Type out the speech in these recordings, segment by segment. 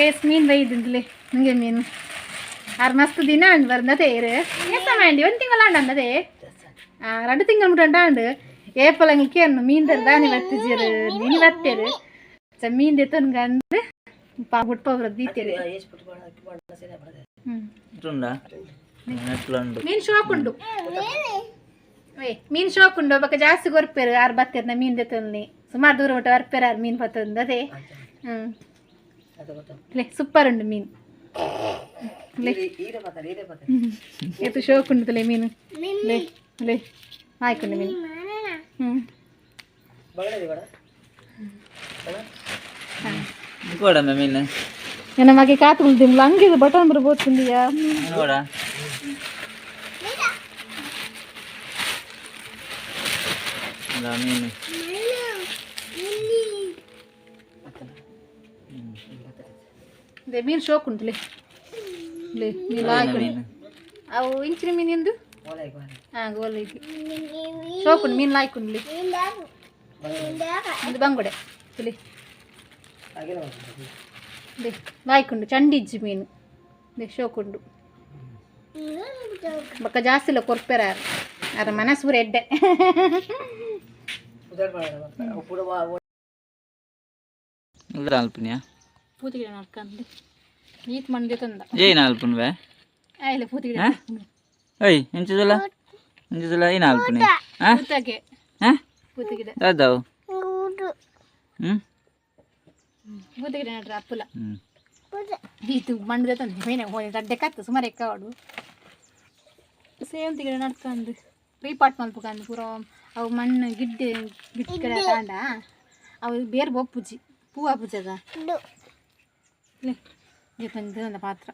guys ಮೀನು ಬೈದಿದ್ಲಿ ನಿಮಗೆ ಮೀನು ಆರು ಮಸ್ತ್ ದಿನ ಅಂಡ್ ಬರ್ದದೆ ಮಾಡಿ ಒಂದು ತಿಂಗಳ ಅಂಡದೆ 2 ತಿಂಗಳು ಮುಟ್ಟಂಡು ಏಪಲಂಗೆ ಮೀನು ತರದಾನಿ ಬರ್ತಿದ್ದೀರು ನೀನು ಬರ್ತೇರು ಮೀನು ತೆತ್ತನ್ಗಂದು ಹುಟ್ಟ ದೀತೇರಿ ಮೀನು ಶಾಕ್ ಉಂಟು ಮೀನು ಶಾಕ್ ಉಂಡು ಬಕ್ಕ ಜಾಸ್ತಿ ಕೊರ್ಪೇರು ಆರು ಬತ್ತೇರ್ನ ಮೀನು ತೆತ್ತಲ್ಲಿ ಸುಮಾರು ದೂರ ಮುಟ್ಟ ಬರ್ಪೇರು ಆರು ಮೀನು ಪತ್ತೊಂದು ಅದೇ ಸೂಪರ್ ಉಂಡು ಮೀನು ಎತ್ತು ಶೋಕ್ ಉಂಟುತ್ತಲೇ ಮೀನು ಲೇ ಲೇ ಆಯ್ಕೊಂಡು ಮೀನು ಮೀನು ನನ್ನ ಮಗೆ ಕಾತು ಉಳ್ದಿಮ್ಲ ಹಂಗಿದು ಬಟನ್ ಬರ್ಬೋದಿಂದಿಯಾ ಮೀನು ಮೀನು ಶೋಕ್ ಉಂಟುಲೇ ಲೇ ನೀನು ಆಯ್ಕೊಂಡು ಅವು ಇಂಚಿನ ಮೀನಿಂದು ಗೋಲಿಗೆ ಶೋಕ್ ಉಂಟು ಮೀನು ಲಾಯ್ಕೊಂಡ್ಲಿ ಇದು ಬಂಗುಡೆ ತುಲಿ ಲಾಯ್ಕೊಂಡು ಚಂಡಿಜ್ಜಿ ಮೀನು ಶೋಕುಂಡು ಬಕ್ಕ ಜಾಸ್ತಿ ಇಲ್ಲ ಕೊರ್ಪೆರ ಅರ ಮನಸ್ಸೂರ ಎಡ್ಡೆ ಪೂತಿಗಿಡ ನಡ್ಕಂದು ನೀತ್ ಮಂದಿ ತಂದ ಏನ್ ಅಲ್ಪನ್ವೆ ಆಯ್ಲೆ ಪೂತಿಗಿಡ ಏಯ್ ಎಂಚದಲ್ಲ ಎಂಚದಲ್ಲ ಏನ್ ಅಲ್ಪನಿ ಪೂತಗೆ ಪೂತಿಗಿಡ ಅದಾವು ಪೂತಿಗಿಡ ನಡ್ರ ಅಪ್ಪುಲ ಇದು ಮಂಡ್ರೆ ತಂದು ಮೇನೆ ಹೋಗಿ ಗಡ್ಡೆ ಕತ್ತು ಸುಮಾರು ಎಕ್ಕಾಡು ಸೇವಂತಿ ಗಿಡ ನಡ್ಕಂದು ರೀಪಾಟ್ ಮಲ್ಪಕಂದು ಪೂರ ಅವು ಮಣ್ಣು ಗಿಡ್ಡೆ ಗಿಡ ಕಾಂಡ ಅವು ಬೇರೆ ಬೊಪ್ಪುಜಿ ಪೂ ಪೂಜದ ತಂದ ಪಾತ್ರ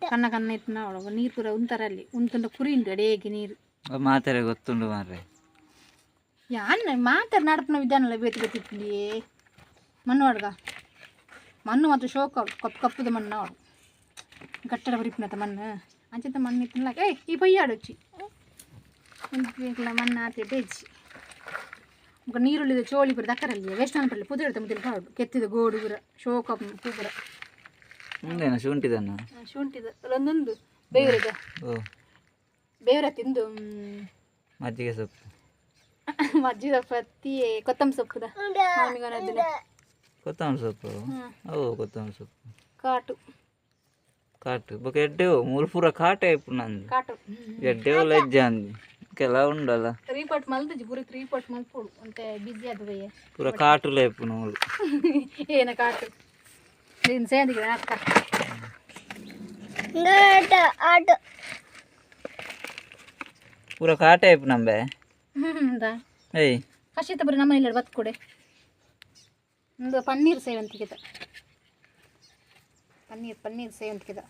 ಕನ್ನ ಕನ್ನ ಇತ್ತು ನಾವು ನೀರು ಪೂರ ಉಂತರಲ್ಲಿ ಉಂತುಂಡ ಕುರಿ ಉಂಟು ಅಡೇಗೆ ನೀರು ಮಾತಾಡ ಗೊತ್ತುಂಡು ಮಾರ್ರೆ ಯಾನ್ ಮಾತಾಡ ನಡಪನ ವಿಧಾನಲ್ಲ ಬೇತಿ ಗೊತ್ತಿಟ್ಟಿಯೇ ಮಣ್ಣು ಅಡ್ಗ ಮಣ್ಣು ಮಾತ್ರ ಶೋಕ ಕಪ್ಪು ಕಪ್ಪುದ ಮಣ್ಣು ಅವಳು ಗಟ್ಟಡ ಬರಿಪಿನತ್ತ ಮಣ್ಣು ಅಂಚಿತ ಮಣ್ಣು ಇತ್ತಿಲ್ಲ ಈ ಪಯ್ಯಾಡೊಚ್ಚಿ ಮಣ್ಣು ಆತಿಟ್ಟು ಹೆಚ್ಚಿ ನೀರುಳ್ಳಿದ ಚೋಳಿ ಪುರ ದಕ್ಕರಲ್ಲಿ ವೇಸ್ಟನ್ ಪಲ್ಲೆ ಪುದಿಡ್ತ ಮುದ್ದಿಲ್ ಕಾಡು ಕೆತ್ತಿದ ಗೋಡು ಪುರ ಶೋಕ ಪೂಪುರ ಶುಂಠಿದನ್ನು ಶುಂಠಿದ ಒಂದೊಂದು ಬೇವ್ರದ ಬೇವ್ರ ತಿಂದು ಮಜ್ಜಿಗೆ ಸೊಪ್ಪು ಮಜ್ಜಿಗೆ ಸೊಪ್ಪು ಹತ್ತಿ ಕೊತ್ತಂಬರಿ ಸೊಪ್ಪುದ ಕೊತ್ತಂಬರಿ ಸೊಪ್ಪು ಅವು ಕೊತ್ತಂಬರಿ ಸೊಪ್ಪು ಕಾಟು ಕಾಟು ಬೊಕ ಎಡ್ಡೆವು ಮೂರು ಪೂರ ಕಾಟೆ ಇಪ್ಪು ನಂದು ಕಾಟು ಎಡ್ಡೆವು ಲಜ್ಜ ಅಂದು ಕೆಲ ಉಂಡಲ್ಲ ರೀಪೋರ್ಟ್ ಮಲ್ತಜಿ ಪೂರ ರೀಪೋರ್ಟ್ ಮಲ್ಪೋಡು ಅಂತ ಬಿಜಿ ಅದು ಬಯ್ಯ ಪೂರ ಕಾಟುಲ ಇಪ್ಪು ನೋಡು ಏನ ಕಾಟು ನೀನು ಸೇಂದಿಗೆ ಅಕ್ಕ ಪೂರ ಕಾಟೆ ಇಪ್ಪು ನಂಬೆ ಏಯ್ ಕಷಿತ ಬರೀ ನಮ್ಮ ಇಲ್ಲ ಬತ್ ಕೊಡೆ ಒಂದು ಪನ್ನೀರ್ ಸೇವಂತಿಗೆ ಪನ್ನೀರ್ ಸೇವಂತಿಗೆ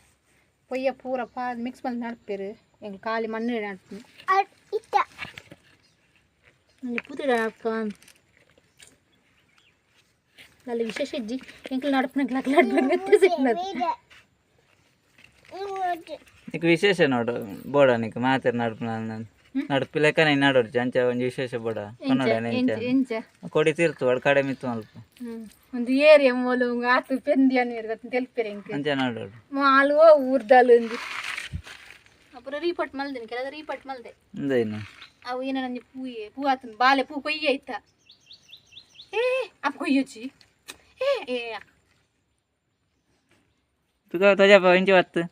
பொய்யா பூரா பா மிக்ஸ் பண்ணி நடப்பேரு எங்கள் காலி மண்ணு நடப்பேன் புது நடப்பேன் நல்ல விசேஷ இಜ್ಜಿ ಎಂಕಲ್ ನಡಪನ నీకు విశేష నోడు బోడ నీకు మాతర్ నడుపున నడుపు ಲೆಕ್ಕ ನೀನು ನಾಡೋಡು ಅಂಚ ಒಂದು ವಿಶೇಷ ಬೋಡ ಕೊಡಿ ತೀರ್ತು ವಾಡು ಕಡೆ ಮಿತ್ತು ಅಲ್ಪ ಒಂದು ಏರಿಯಾ ಮೂಲು ಆತು ಪೆಂದಿ ಅನ್ನಿರ್ಗ ತೆಲ್ಪೇರೆ ಅಂಚ ನಾಡೋಡು ಮಾಲು ಊರ್ದಾಲು ಒಂದು ಅಪುರ ರೀಪಟ್ ಮಲ್ದೇನೆ ಕೆಲದ ರೀಪಟ್ ಮಲ್ದೆ ಅಂದೇನು ಅವು ಏನ ನಂಜಿ ಪೂ ಆತನ ಬಾಲೆ ಪೂ ಕೊಯ್ಯ ಆಯ್ತ ಅಪ್ಪ ಕೊಯ್ಯೋಚಿ ತುಗ ತಜಪ ಇಂಚ ವತ್ತು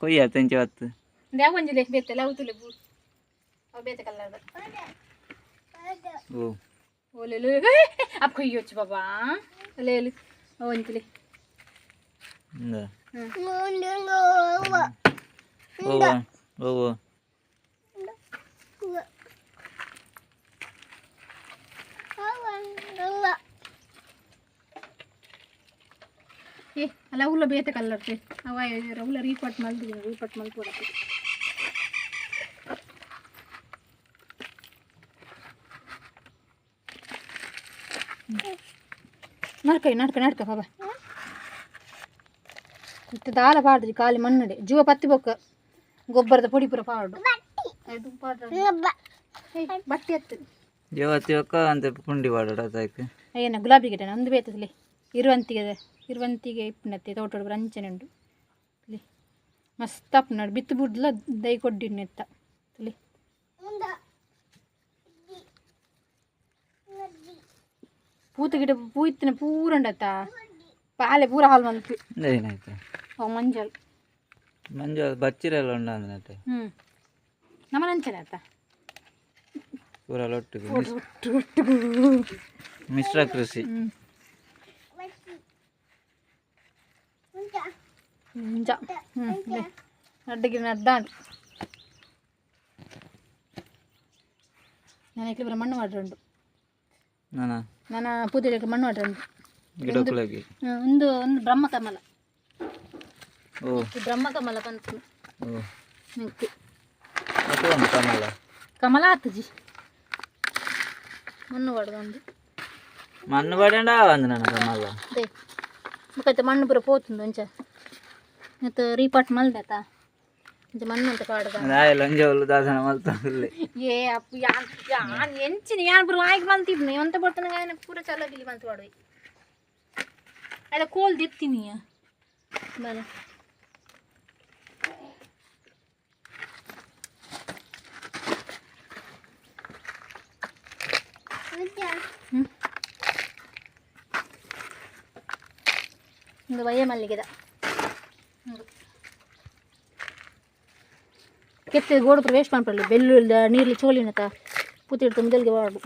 ಕೊಯ್ಯ ಇಂಚ ವತ್ತು ಯಾವ ಒಂಜಿಲೆ ಬೇತಲ್ಲ ಅವತುಲೆ ಪೂ ಅವು ಬೇತೆ ಕಲ್ಲದ ಓ ಓಲೆಲು ಅಪ್ಪ ಕೊಯ್ಯೋಚಿ ಬಾಬಾ ಲೇಲು ಒಂಜಿಲೆ ಓ ಅಲ್ಲ ಹುಲ್ಲ ಬೇತೆ ಕಲ್ಲರ್ತೆ ಅವ ಹುಲ್ಲ ರೀಪಟ್ ಮಲ್ಪೋಡತ್ತೆ ನಡ್ಕ ಬಾಬಾ ಇತ್ತು ದಾಲ ಪಾಡ್ರಿ ಖಾಲಿ ಮಣ್ಣಡೆ ಜೀವ ಪತ್ತಿ ಬೊಕ್ಕ ಗೊಬ್ಬರದ ಪೊಡಿ ಪುರ ಪಾಡು ಬಟ್ಟೆ ಹತ್ತದು ಜೀವ ಹತ್ತಿ ಬೊಕ್ಕ ಅಂತ ಪುಂಡಿ ಪಾಡೋಡ ಅದಕ್ಕೆ ಏನ ಗುಲಾಬಿ ಗಿಡ ಒಂದು ಬೇತದಲ್ಲಿ ಇರುವಂತಿಗೆ ಇಪ್ಪನತ್ತೆ ತೋಟ ಅಂಚನೆ ಉಂಟು ತಲಿ ಮಸ್ತ್ ಅಪ್ಪನಾಡು ಬಿತ್ತು ಬುಡ್ಲ ದೈ ಕೊಡ್ಡಿನ ಎತ್ತ ತಲಿ ಪೂತ ಗಿಡ ಪೂ ಇತ್ತಿನ ಪೂರ ಉಂಡತ್ತ ಪಾಲೆ ಪೂರ ಹಾಲು ಮಲ್ಪಿ ಏನಾಯ್ತು ಅವು ಮಂಜಲ್ ಬಚ್ಚಿರೆಲ್ಲ ಉಂಡ ಅಂದ್ರೆ ನಮ್ಮ ಅಂಚನೆ ಆತ ಪೂರ ಒಟ್ಟಿಗೆ ಮಿಶ್ರ ಕೃಷಿ ಅಡ್ಡಿಗೆ ನಡ್ಡಾಂಡು ನನಗೆ ಬರ ಮಣ್ಣು ಮಾಡ್ರಂಡು ನನ್ನ ಪೂಜೆಗೆ ಮಣ್ಣು ಮಾಡ್ರಂಡು ಒಂದು ಬ್ರಹ್ಮಕಮಲ ಬ್ರಹ್ಮಕಮಲ ಬಂತು ಕಮಲ ಆತಜಿ ಮಣ್ಣು ಪಡ್ಕೊಂಡು మన్ను పడండా వందన మళ్ళా దే ముకైతే మన్ను పుర పోతుంది కొంచెం అయితే రీపాట్ మల్దత ఇది మన్ను అంత పాడదా రాయ లంజోలు దాసన మల్తుంది ఏ అప్పు యాన్ ఎంచిని యాన్ పుర లాయక్ మల్తిబ్ని అంత పడుతున్న గాయన పూర చల్లగిలి మల్తి వాడు అద కోల్ దెత్తిని బల இந்த வய மல்லிகை தான் ಕೆತ್ತೆ ಗೋಡು ಪ್ರವೇಶ ಮಾಡ್ಕೊಳ್ಳಿ ಬೆಳ್ಳುಳ್ಳಿ ನೀರ್ಲಿ ಚೋಳಿನತ ಪೂತಿಡ್ತು ಮೊದಲಿಗೆ ವಾಡು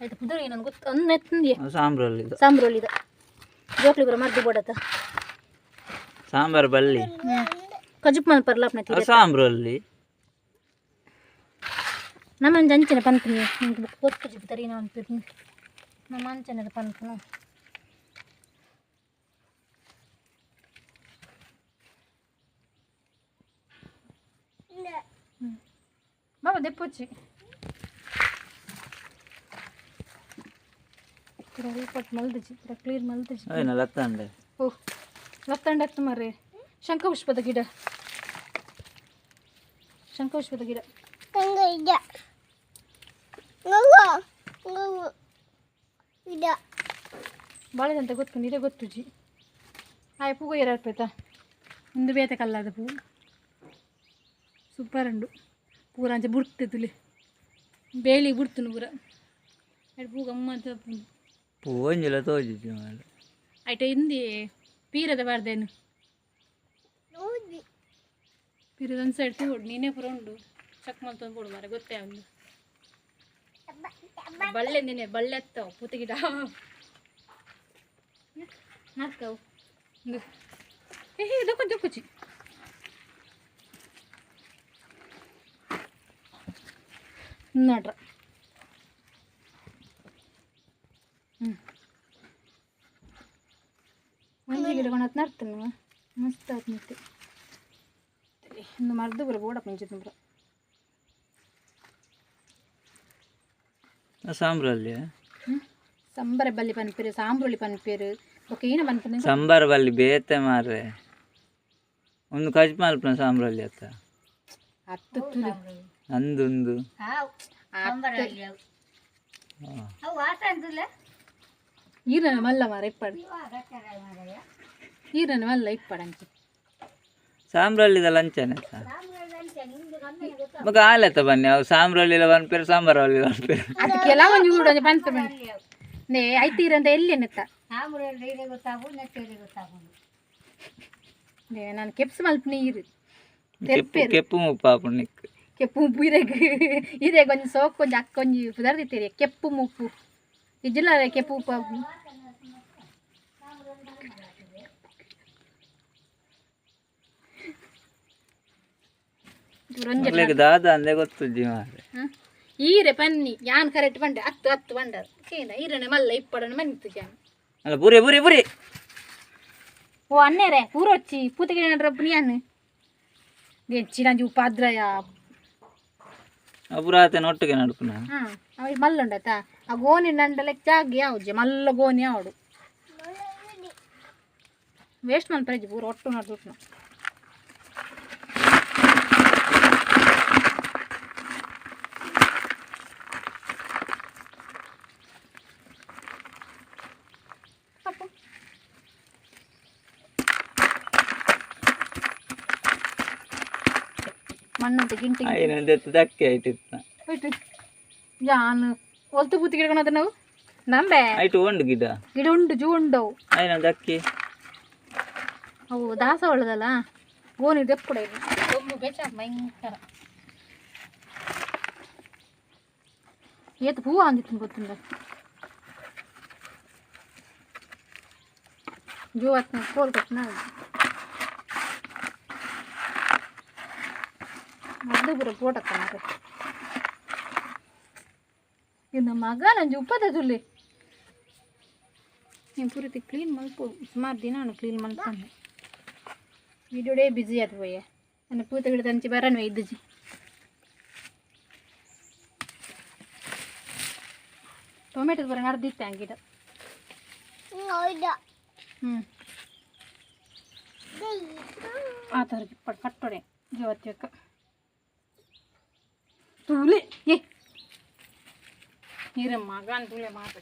ಆಯ್ತು ಪುದರ್ ಏನಂತ ಗೊತ್ತು ಅನ್ನ ಎತ್ತಂದಿಯ ಸಾಂಬ್ರೊಳ್ಳಿದ ಜೋಕ್ಲಿ ಬರ ಮರ್ದು ಬೋಡತ್ತ ಸಾಂಬಾರ್ ಬಳ್ಳಿ ಕಜುಪ್ ಮಲ್ ಪರ್ಲಾಪ್ನ ಸಾಂಬ್ರೊಳ್ಳಿ ನಮ್ಮ ಅಂಚನೆ ಪನ್ಪನಿ ಗೊತ್ತು ತರಿ ನಾನು ನಮ್ಮ ಅಂಚನೆ ಪನ್ಪನು ಬಾಬಾ ದೆಪ್ಪೊಚ್ಚಿ ಪಟ್ಟು ಮಲ್ದಜಿ ಕ್ಲೀರ್ ಮಲ್ದಜಿ ಲತ್ತಂಡೆ ಓ ಲತ್ತಂಡೆ ಹತ್ತು ಮರ್ರೆ ಶಂಖಪುಷ್ಪದ ಗಿಡ ಬಾಳೆದಂತ ಗೊತ್ತು ಇದೇ ಗೊತ್ತು ಜಿ ಆಯ ಪೂಗ ಎರಡ್ಪೇತಾ ಒಂದು ಬೇತೆ ಕಲ್ಲದ ಪೂ ಸೂಪರ್ ಉಂಡು ಪೂರ ಅಂಚೆ ಬುಡ್ತುಲಿ ಬೇಳಿ ಬುಡ್ತುನು ಪೂರ ಅದು ಪೂ ಗಮ್ಮತ್ ಪೂಂಜಿಲ ತೋಜಿ ಆಯ್ತ ಹಿಂದಿ ಪೀರದ ಬಾರ್ದೇನು ಪೀರದ ಒಂದು ಸೈಡ್ ತೂಡು ನೀನೇ ಪೂರ ಉಂಡು ಚಕ್ ಮಲ್ತೊಂದು ಕೊಡು ಮಾರೆ ಗೊತ್ತೇ ಒಂದು ಬಳ್ಳೆ ನೀನೆ ಬಳ್ಳೆ ಎತ್ತವು ಪೂತಿ ಗಿಡ ನಾಲ್ಕವು ದೊಕ್ಕಿ ನೋಡ್ರ ಒಂದು ಗಿಡ ಕೊಣತ್ ನಡ್ತಾನೆ ಮಸ್ತ್ ಆಯ್ತು ಮತ್ತೆ ಒಂದು ಮರ್ದು ಬರ ಬೋಡ ಪಂಚ ತುಂಬ್ರ ಸಾಂಬ್ರಲ್ಲಿ ಸಂಬರ ಬಲ್ಲಿ ಪನ್ಪೇರು ಸಾಂಬ್ರುಳಿ ಪನ್ಪೇರು ಓಕೆ ಏನ ಪನ್ಪೇರು ಸಂಬಾರ ಬಲ್ಲಿ ಬೇತೆ ಮಾರ್ರೆ ಒಂದು ಕಜ್ ಮಲ್ಪನ ಸಾಂಬ್ರಲ್ಲಿ ಅತ್ತ ಹತ್ತು ತುಳು ಅಂದೊಂದು ಈರನ ಮಲ್ಲ ಮಾರ ಇಪ್ಪಡು ಈರನ ಮಲ್ಲ ಇಪ್ಪಡಂಚ ಸಾಂಬ್ರಳ್ಳಿದ ಲಂಚನೆ ಮಗ ಆಲತ್ತ ಬನ್ನಿ ಅವು ಸಾಂಬ್ರಳ್ಳಿಲ ಪನ್ಪೇರು ಸಾಂಬಾರಲ್ಲಿ ಪನ್ಪೇರು ಅದಕ್ಕೆಲ್ಲ ಒಂದು ಕೂಡ ಪನ್ಪೇರು ನೇ ಐತೀರಂತ ಎಲ್ಲಿ ನೆತ್ತ ನಾನು ಕೆಪ್ಸ್ ಮಲ್ಪ ನೀರು ಕೆಪ್ಪು ಮುಪ್ಪಾಪು ನಿಕ್ ಕೆಪ್ಪು ಮುಪ್ಪು ಇದೇ ಕೊಂಚ ಸೋಕು ಕೊಂಚ ಅಕ್ಕ ಕೊಂಚ ಪುದರ್ದಿತ್ತೀರಿ ಕೆಪ್ಪು ಮುಪ್ಪು ಇಜ್ಜಿಲ್ಲ ಕೆಪ್ಪು ಉಪ್ಪು ದಾದ ಅಂದೆ ಗೊತ್ತು ಜೀವಾರೆ ಈರೆ ಪನ್ನಿ ಯಾನ್ ಕರೆಕ್ಟ್ ಬಂಡೆ ಹತ್ತು ಬಂಡ ಈರನೆ ಮಲ್ಲ ಇಪ್ಪಡನೆ ಮನಿತ್ತು ಜಾನ ಅಲ್ಲ ಬುರಿ ಬುರಿ ಬುರಿ ಓ ಅನ್ನೇರೆ ಪೂರೊಚ್ಚಿ ಪೂತಗಿಡ ನಡ್ರಪ್ಪನಿ ಅನ್ನು ಹೆಚ್ಚಿನ ಉಪಾದ್ರಯ ಅಪುರಾತೆ ನೊಟ್ಟಿಗೆ ನಡುಪುನ ಅವ ಮಲ್ಲುಂಡತ ಆ ಗೋನಿ ನಂಡಲೆಕ್ ಜಾಗಿ ಯಾವ್ಜೆ ಮಲ್ಲ ಗೋನಿ ಯಾವಡು ವೇಸ್ಟ್ ಮಾಡ್ತಾರೆ ಪೂರ ಒಟ್ಟು ನೋಡಿ ದುಡ್ಡು ಮಣ್ಣಂತೆ ಗಿಂಟಿ ದಕ್ಕೆ ಆಯ್ತಿತ್ತು ಹೋಯ್ತು ಜಾನು ಒಲ್ತು ಬೂತಿ ಗಿಡಗಳು ಅದ ನಾವು ನಂಬೆ ಆಯ್ತು ಒಂದು ಗಿಡ ಗಿಡ ಉಂಟು ಜೂ ಉಂಡವು ಆಯ್ನ ದಕ್ಕೆ ಅವು ದಾಸ ಒಳ್ಳದಲ್ಲ ಗೋನಿ ದೆಪ್ ಕೂಡ ಇಲ್ಲ ಒಬ್ಬ ಬೆಚ್ಚ ಭಯಂಕರ ಏತು ಹೂವು ಅಂದಿತ್ತು ಗೊತ್ತಿಲ್ಲ ಜೂ ಹತ್ತು ಕೋಲ್ ಕೊಟ್ಟು ಮೊದಲು ಬರೋ ಫೋಟೋ ತಂದ್ರೆ ಇದು ಮಗ ನಂಜು ಉಪ್ಪದ ಜುಲ್ಲಿ ನೀನು ಪೂರ್ತಿ ಕ್ಲೀನ್ ಮಲ್ಪೋದು ಸುಮಾರು ದಿನ ನಾನು ಕ್ಲೀನ್ ಮಲ್ಪಂಡೆ ವಿಡಿಯೋಡೇ ಬಿಜಿ ಆಯ್ತು ಬಯ್ಯ ನನ್ನ ಪೂತ ಗಿಡ ತಂಚಿ ಬರನ್ವೆ ಇದ್ದಜಿ ಟೊಮೆಟೊ ಬರ ನಡ್ದಿತ್ತೆ ಆ ಗಿಡ ಆ ಥರ ಕಟ್ಟೊಡೆ ಜೋತ್ಯಕ್ಕ ತುಳೆ ಏ ನೀರಮ್ಮ ಮಗನ ತುಳೆ ಮಾತು